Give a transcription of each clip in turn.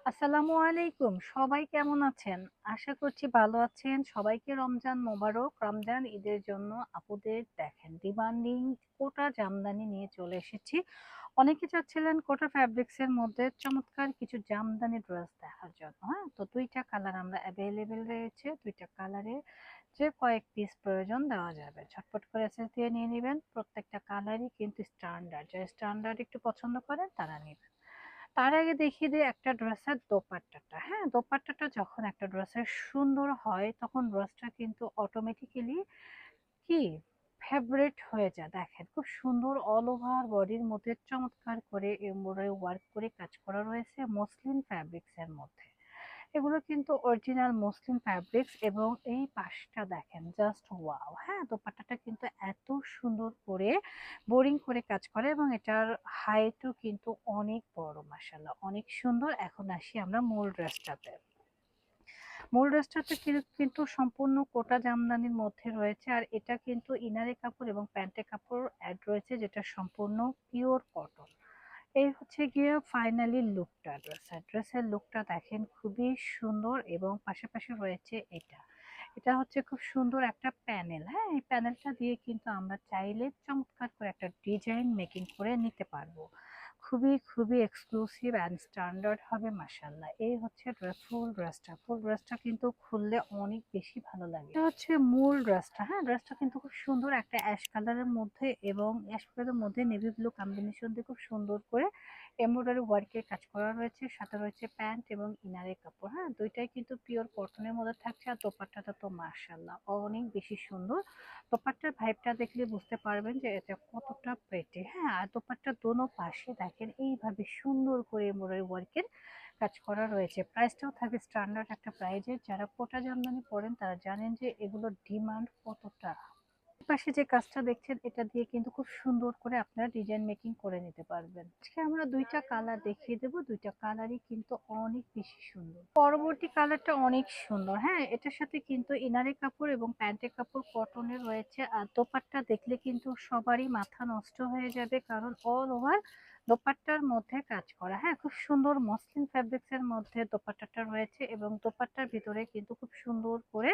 আসসালামু আলাইকুম। সবাই কেমন আছেন? আশা করছি ভালো আছেন। সবাইকে রমজান মোবারক। রমজান ঈদের জন্য আপুদের দেখেন ডিমান্ডিং কোটা জামদানি নিয়ে চলে এসেছি। অনেকে চাচ্ছিলেন কোটা ফ্যাব্রিক্স এর মধ্যে চমৎকার কিছু জামদানি ড্রেস দেখার জন্য। হ্যাঁ? তো ২ টা কালার আমরা অ্যাভেইলেবল রয়েছে। ২ টা কালারে যে কয়েক পিস প্রয়োজন দেওয়া যাবে। ঝটপট করে এসএস দিয়ে নিয়ে নিবেন। প্রত্যেকটা কালারই কিন্তু স্ট্যান্ডার্ড। যারা স্ট্যান্ডার্ড একটু পছন্দ করেন তারা নিবেন। তার আগে দেখিয়ে দিই একটা ড্রেসের দোপাট্টাটা। হ্যাঁ, দোপাট্টাটা যখন একটা ড্রেসের সুন্দর হয় তখন ড্রেসটা কিন্তু অটোমেটিক্যালি কি ফেভারিট হয়ে যায়। দেখেন খুব সুন্দর অল ওভার বডির মধ্যে চমৎকার করে এমব্রয়ডারি ওয়ার্ক করে কাজ করা রয়েছে মসলিন ফ্যাব্রিক্স এর মধ্যে। এগুলো কিন্তু অরিজিনাল মসলিন ফ্যাব্রিক্স এবং এই পাশটা দেখেন জাস্ট ওয়াও। হ্যাঁ, দোপাট্টাটা কিন্তু এত সুন্দর করে বোরিং করে কাজ করে এবং এটার হাইটও কিন্তু অনেক বড়, মাশাআল্লাহ অনেক সুন্দর। এখন আসি আমরা মূল ড্রেসটাতে। মূল ড্রেসটাতে কিন্তু সম্পূর্ণ কোটা জামদানির মধ্যে রয়েছে, আর এটা কিন্তু ইনারে কাপড় এবং প্যান্টের কাপড় অ্যাড রয়েছে যেটা সম্পূর্ণ পিওর কটন। এই হচ্ছে গিয়ে ফাইনালি লুকটা, ড্রেসের লুকটা দেখেন খুবই সুন্দর এবং পাশাপাশি রয়েছে এটা। এটা হচ্ছে খুব সুন্দর একটা প্যানেল। হ্যাঁ, এই প্যানেলটা দিয়ে কিন্তু আমরা চাইলে চমৎকার করে একটা ডিজাইন মেকিং করে নিতে পারবো। খুবই খুবই এক্সক্লুসিভ অ্যান্ড স্ট্যান্ডার্ড হবে, মাশাআল্লাহ। এই হচ্ছে ফুল ড্রেসটা কিন্তু খুললে অনেক বেশি ভালো লাগে। এটা হচ্ছে মূল ড্রেসটা। হ্যাঁ, ড্রেসটা কিন্তু খুব সুন্দর একটা অ্যাশ কালারের মধ্যে এবং অ্যাশ কালারের মধ্যে নেভি ব্লু কম্বিনেশন দিয়ে খুব সুন্দর করে এমব্রয়ডারি ওয়ার্কের কাজ করা রয়েছে। সাথে রয়েছে প্যান্ট এবং ইনারের কাপড়। হ্যাঁ, দুইটাই কিন্তু পিওর কটনের মধ্যে থাকছে। আর দোপাট্টাটা তো মাশাআল্লাহ অনেক বেশি সুন্দর। দোপাট্টার ভাইবটা দেখলে বুঝতে পারবেন যে এটা কতটা প্রেটি। হ্যাঁ, আর দোপাট্টার দোনো পাশে দেখেন এইভাবে সুন্দর করে এমব্রয়ডারি ওয়ার্কের কাজ করা রয়েছে। প্রাইসটাও থাকে স্ট্যান্ডার্ড একটা প্রাইজের। যারা কোটা জামদানি পরেন তারা জানেন যে এগুলোর ডিমান্ড কতটা। পাশে যে কাজটা দেখছেন এটা দিয়ে কিন্তু খুব সুন্দর করে আপনারা ডিজাইন মেকিং করে নিতে পারবেন। আজকে আমরা ২ টা কালার দেখিয়ে দেব। ২ টা কালারই কিন্তু অনেক বেশি সুন্দর। পরবর্তী কালারটা অনেক সুন্দর। হ্যাঁ, এটার সাথে কিন্তু ইনারের কাপড় এবং প্যান্টের কাপড় কটনের রয়েছে। আর দোপাট্টা দেখলে কিন্তু সবারই মাথা নষ্ট হয়ে যাবে, কারণ অল ওভার দোপাট্টার মধ্যে কাজ করা। হ্যাঁ, খুব সুন্দর মসলিন ফ্যাব্রিক্স এর মধ্যে দোপাট্টাটা রয়েছে এবং দোপাট্টার ভিতরে কিন্তু খুব সুন্দর করে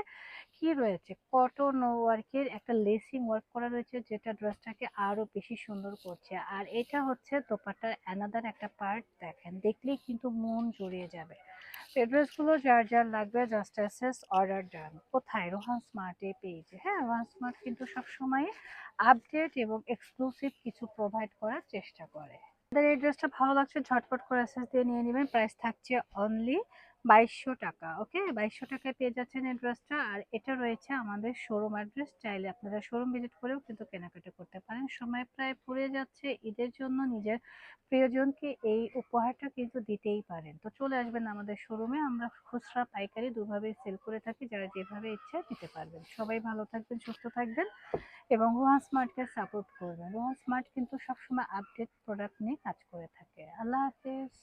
কি রয়েছে কটন ওয়ার্কের একটা লেসিং ওয়ার্ক করা রয়েছে যেটা ড্রেসটাকে আরো বেশি সুন্দর করছে। আর এটা হচ্ছে দোপাট্টার অ্যানাদার একটা পার্ট, দেখেন দেখলেই কিন্তু মন জুড়িয়ে যাবে। এই ড্রেসগুলো যার যার লাগবে জাস্ট এসএস অর্ডার ডান। কোথায়? রোহান স্মার্টে পেয়েছে। হ্যাঁ, রোহান স্মার্ট কিন্তু সবসময় আপডেট এবং এক্সক্লুসিভ কিছু প্রোভাইড করার চেষ্টা করে। আপনাদের এই ড্রেসটা ভালো লাগছে ঝটপট করে এসএস দিয়ে নিয়ে নেবেন। প্রাইস থাকছে অনলি ২২০০ টাকা। ওকে, ২২০০ টাকায় পেয়ে যাচ্ছেন এই ড্রেসটা। আর এটা রয়েছে আমাদের শোরুম অ্যাড্রেস। চাইলে আপনারা শোরুম ভিজিট করেও কিন্তু কেনাকাটা করতে পারেন। সময় প্রায় ফুরিয়ে যাচ্ছে। ঈদের জন্য নিজের প্রিয়জনকে এই উপহারটা কিন্তু দিতেই পারেন। তো চলে আসবেন আমাদের শোরুমে। আমরা খুচরা পাইকারি দুভাবেই সেল করে থাকি। যারা যেভাবে ইচ্ছা নিতে পারবেন। সবাই ভালো থাকবেন, সুস্থ থাকবেন এবং রোহান স্মার্টকে সাপোর্ট করবেন। রোহান স্মার্ট কিন্তু সবসময় আপডেট প্রোডাক্ট নিয়ে কাজ করে থাকে। আল্লাহ হাফেজ।